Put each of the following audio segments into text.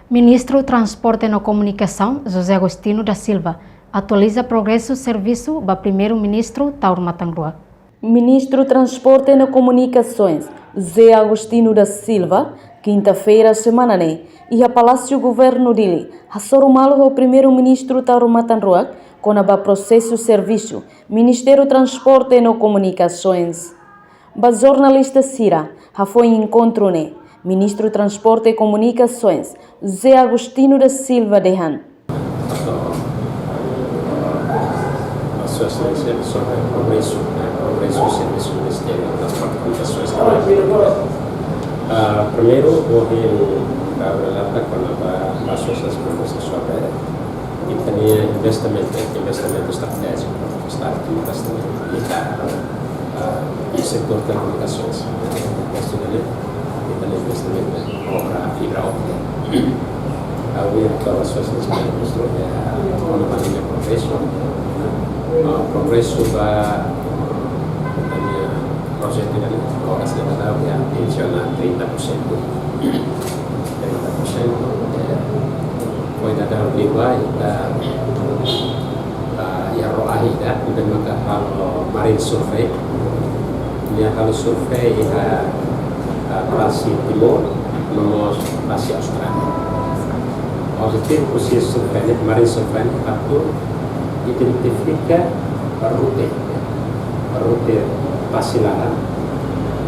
Ministro Transporte e Comunicação, José Agostinho da Silva, atualiza progresso do serviço do primeiro-ministro Tauro Matangrua. Ministro Transporte e Comunicações, José Agostinho da Silva, quinta-feira, semana e a Palácio Governo dele, a sorumalo o primeiro-ministro Tauro Matangrua, com o processo serviço, Ministério Transporte e Comunicações. A jornalista Cira, foi encontro Ministro Transporte e Comunicações, José Agostinho da Silva de Han. A sua excelência sobre o progresso do serviço do Ministério das Comunicações. Primeiro, houve relata com as suas propostas sobre e tinha investimento estratégico, está aqui investimento no setor de comunicações. Investimento em obra fibra óptica. Então, as suas experiências uma maneira progresso da minha projeto de obras de verdade é adicionar 30%. 30% foi da linguagem e a roahida untuk hal marine survey. Minha hal survey Asia Timur menuju Asia Australia. Objetivo posisi survei, marine survey itu identifica rute pasilaran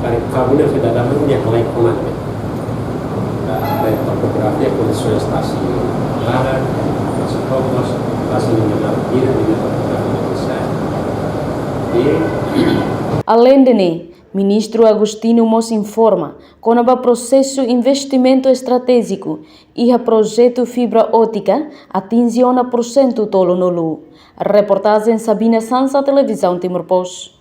dari kabinnya sudah ada yang lain kemana. Ada topografi, kondisi stasi laran, stasi komos, stasi mineral biru, topografi Indonesia. Além de Ministro Agostinho Mos informa com o processo investimento estratégico e o projeto fibra óptica atinge 1% tolo no Lu. Reportagem Sabina Sansa, Televisão Timor Post.